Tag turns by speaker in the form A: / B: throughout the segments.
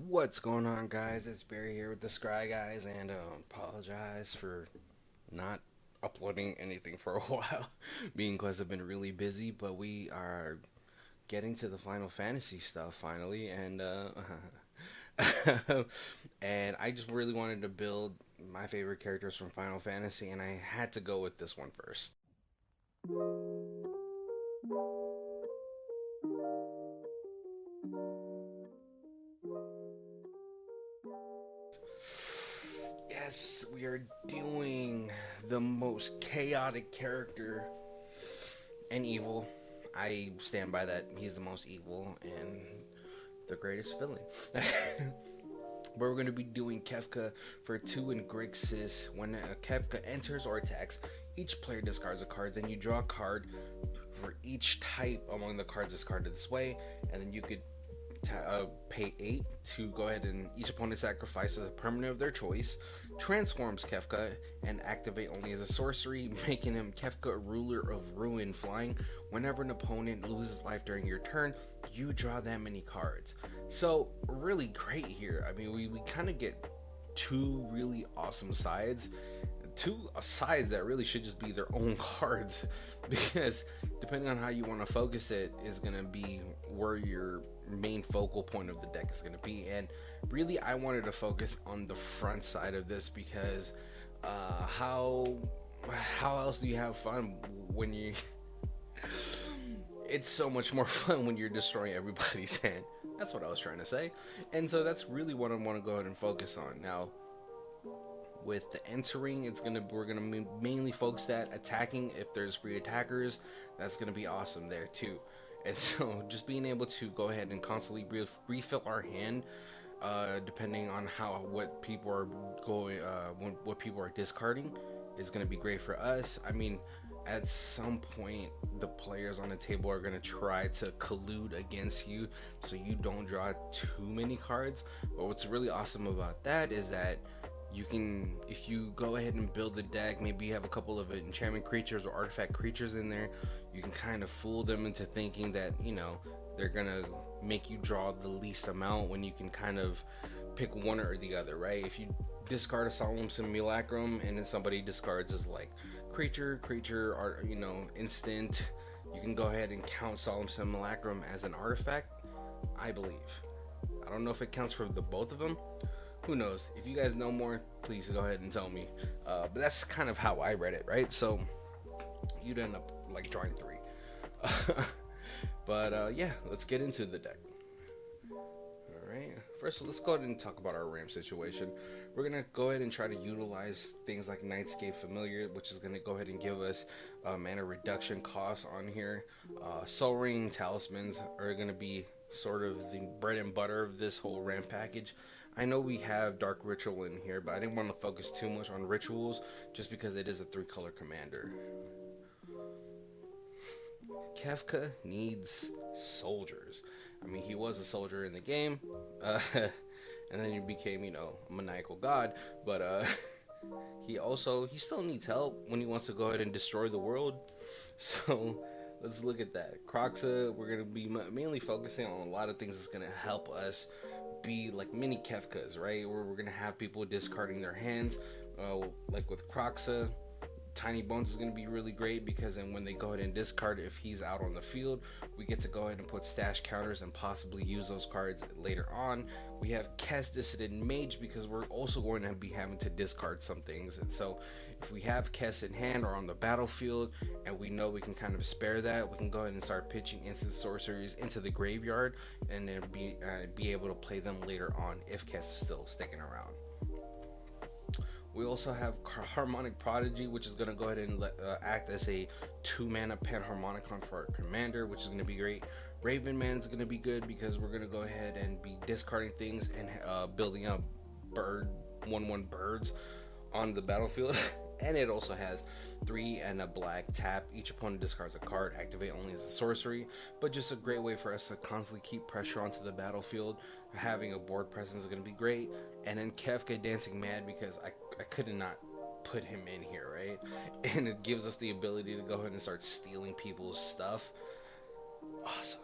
A: What's going on, guys? It's Barry here with the Scryguys, and apologize for not uploading anything for a while, being because I've been really busy. But we are getting to the Final Fantasy stuff finally, and and I just really wanted to build my favorite characters from Final Fantasy, and I had to go with this one first. Yes, we are doing the most chaotic character and evil. I stand by that. He's the most evil and the greatest villain. We're going to be doing Kefka for 2 in Grixis. When Kefka enters or attacks, each player discards a card. Then you draw a card for each type among the cards discarded this way, and then you could pay 8 to go ahead and each opponent sacrifices a permanent of their choice, transforms Kefka, and activate only as a sorcery, making him Kefka, ruler of ruin, flying. Whenever an opponent loses life during your turn, you draw that many cards. So, really great here. I mean, we kind of get two really awesome sides, two sides that really should just be their own cards, because depending on how you want to focus it is going to be where your main focal point of the deck is going to be. And really, I wanted to focus on the front side of this because how else do you have fun when you it's so much more fun when you're destroying everybody's hand. That's what I was trying to say. And so that's really what I want to go ahead and focus on. Now, with the entering, we're gonna mainly focus that attacking. If there's free attackers, that's gonna be awesome there too. And so just being able to go ahead and constantly refill our hand, depending on what people are what people are discarding, is gonna be great for us. I mean, at some point the players on the table are going to try to collude against you so you don't draw too many cards. But what's really awesome about that is that you can, if you go ahead and build a deck, maybe you have a couple of enchantment creatures or artifact creatures in there, you can kind of fool them into thinking that, they're gonna make you draw the least amount when you can kind of pick one or the other, right? If you discard a solemn simulacrum and then somebody discards as like creature, or instant, you can go ahead and count solemn simulacrum as an artifact, I believe. I don't know if it counts for the both of them. Who knows? If you guys know more, please go ahead and tell me. But that's kind of how I read it, right? So you'd end up like drawing 3. But yeah, let's get into the deck. Alright, first let's go ahead and talk about our RAM situation. We're going to go ahead and try to utilize things like Nightscape Familiar, which is going to go ahead and give us mana reduction costs on here. Soul Ring Talismans are going to be sort of the bread and butter of this whole RAM package. I know we have Dark Ritual in here, but I didn't want to focus too much on rituals just because it is a 3-color commander. Kefka needs soldiers. I mean, he was a soldier in the game, and then he became, a maniacal god. But he still needs help when he wants to go ahead and destroy the world. So let's look at that. Croxa, we're gonna be mainly focusing on a lot of things that's gonna help us be like mini Kefkas, right? Where we're gonna have people discarding their hands, like with Croxa. Tiny Bones is going to be really great because then when they go ahead and discard, if he's out on the field, we get to go ahead and put stash counters and possibly use those cards later on. We have Kes Dissident Mage because we're also going to be having to discard some things. And so if we have Kes in hand or on the battlefield and we know we can kind of spare that, we can go ahead and start pitching instant sorceries into the graveyard and then be able to play them later on if Kes is still sticking around. We also have Harmonic Prodigy, which is going to go ahead and act as a 2-mana Panharmonicon for our commander, which is going to be great. Raven Man is going to be good because we're going to go ahead and be discarding things and building up 1/1 birds on the battlefield. And it also has 3 and a black tap. Each opponent discards a card, activate only as a sorcery, but just a great way for us to constantly keep pressure onto the battlefield. Having a board presence is going to be great. And then Kefka Dancing Mad because I could not put him in here, right? And it gives us the ability to go ahead and start stealing people's stuff. Awesome.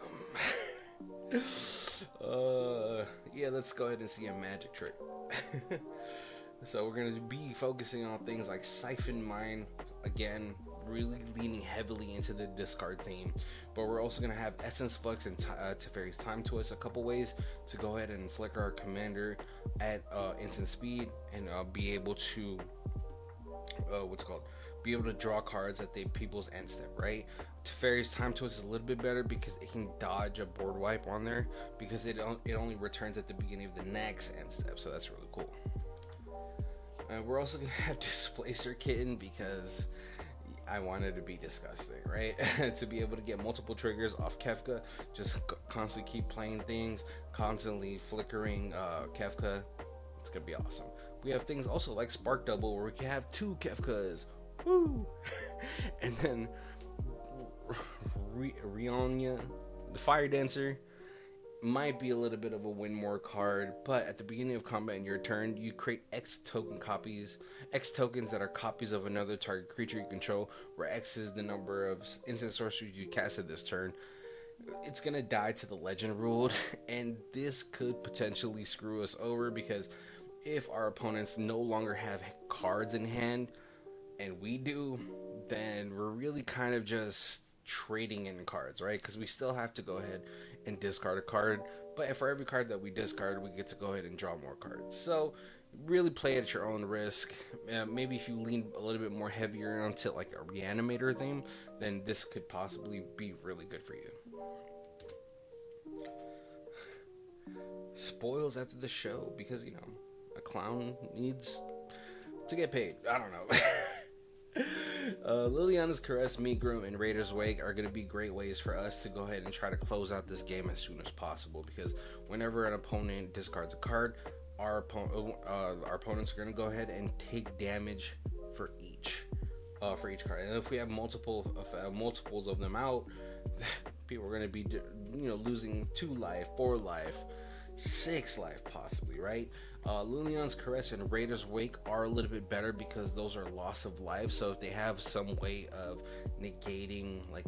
A: Yeah, let's go ahead and see a magic trick. So we're gonna be focusing on things like Siphon Mine, again, really leaning heavily into the discard theme. But we're also gonna have Essence Flux and Teferi's Time Twist, a couple ways to go ahead and flicker our commander at instant speed and be able to be able to draw cards at the people's end step, right? Teferi's Time Twist is a little bit better because it can dodge a board wipe on there, because it only returns at the beginning of the next end step, so that's really cool. We're also gonna have Displacer Kitten because I wanted to be disgusting, right? To be able to get multiple triggers off Kefka, just constantly keep playing things, constantly flickering Kefka. It's gonna be awesome. We have things also like Spark Double, where we can have 2 Kefkas. Woo! And then Rionya, the Fire Dancer, might be a little bit of a win more card, but at the beginning of combat in your turn, you create X tokens that are copies of another target creature you control, where X is the number of instant sorceries you casted this turn. It's gonna die to the legend ruled, and this could potentially screw us over, because if our opponents no longer have cards in hand and we do, then we're really kind of just trading in cards, right? Because we still have to go ahead and discard a card, but for every card that we discard, we get to go ahead and draw more cards. So really play at your own risk. Maybe if you lean a little bit more heavier onto like a reanimator theme, then this could possibly be really good for you. Spoils after the show, because a clown needs to get paid. I don't know. Liliana's Caress, Migrum, and Raider's Wake are going to be great ways for us to go ahead and try to close out this game as soon as possible, because whenever an opponent discards a card, our opponents are going to go ahead and take damage for each card. And if we have multiples of them out, people are going to be losing 2 life, 4 life, 6 life possibly, right? Liliana's Caress and Raider's Wake are a little bit better because those are loss of life. So if they have some way of negating, like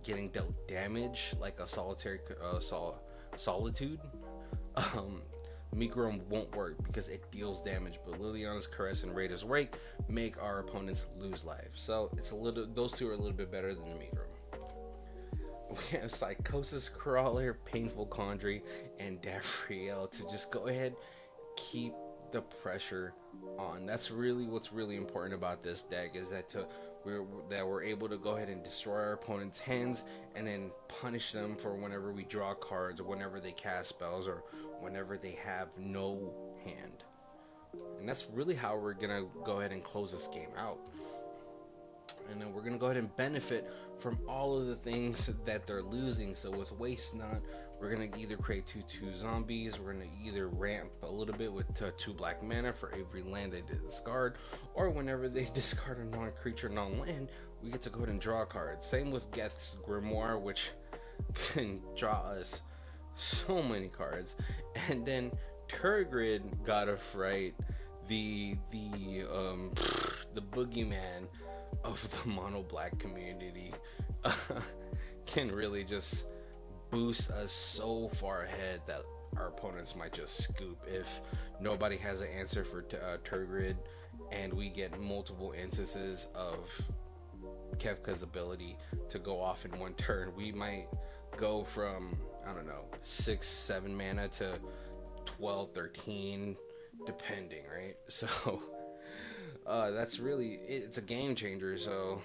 A: getting dealt damage, like a solitary solitude, Migrum won't work because it deals damage. But Liliana's Caress and Raider's Wake make our opponents lose life. So those 2 are a little bit better than Migrum. We have Psychosis Crawler, Painful Condry, and Davriel to just go ahead, keep the pressure on. That's really what's really important about this deck, is that we're able to go ahead and destroy our opponent's hands and then punish them for whenever we draw cards, or whenever they cast spells, or whenever they have no hand. And that's really how we're gonna go ahead and close this game out. And then we're going to go ahead and benefit from all of the things that they're losing. So with Waste Not, we're going to either create 2/2 zombies, we're going to either ramp a little bit with 2 black mana for every land they discard, or whenever they discard a non-creature, non-land, we get to go ahead and draw cards. Same with Geth's Grimoire, which can draw us so many cards. And then Turgid, God of Fright, the boogeyman of the mono black community, can really just boost us so far ahead that our opponents might just scoop if nobody has an answer for Turgid, and we get multiple instances of Kefka's ability to go off in one turn. We might go from 6-7 mana to 12-13 depending, right? So that's really it's a game changer. So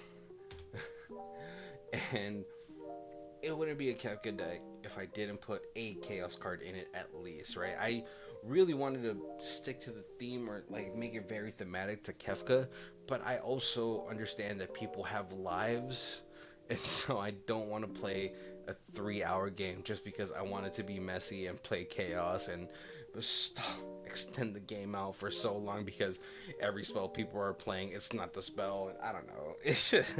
A: and it wouldn't be a Kefka deck if I didn't put a chaos card in it at least, right? I really wanted to stick to the theme, or like make it very thematic to Kefka, but I also understand that people have lives, and so I don't want to play a 3-hour game just because I want it to be messy and play chaos and extend the game out for so long because every spell people are playing, it's not the spell, and I don't know, it's just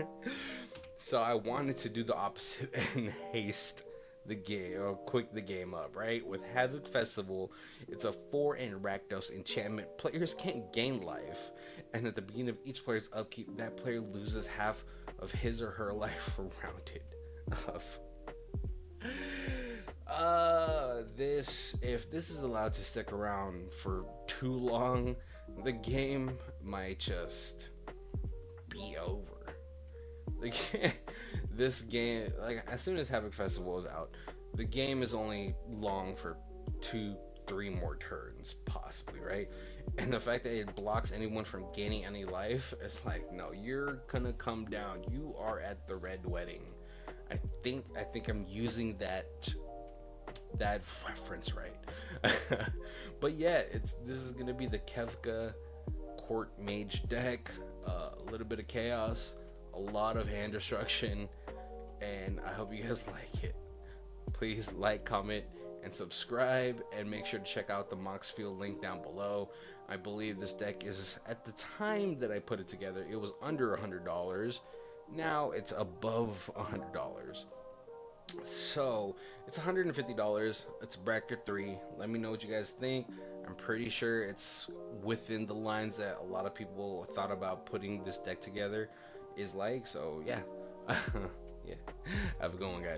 A: so I wanted to do the opposite and haste the game, or quick the game up, right? With Havoc Festival, it's a 4 and Rakdos enchantment. Players can't gain life, and at the beginning of each player's upkeep, that player loses half of his or her life rounded up. If this is allowed to stick around for too long, the game might just be over. The game, this game, like as soon as Havoc Festival is out, the game is only long for 2, 3 more turns, possibly, right? And the fact that it blocks anyone from gaining any life, it's like, no, you're gonna come down. You are at the red wedding. I think I'm using that reference right. But yeah, this is gonna be the Kefka Court Mage deck. A little bit of chaos, a lot of hand destruction, and I hope you guys like it. Please like, comment, and subscribe, and make sure to check out the Moxfield link down below. I believe this deck is, at the time that I put it together, it was under $100. Now it's above $100. So it's $150. It's bracket 3. Let me know what you guys think. I'm pretty sure it's within the lines that a lot of people thought about putting this deck together is like. So yeah. Yeah. Have a good one, guys.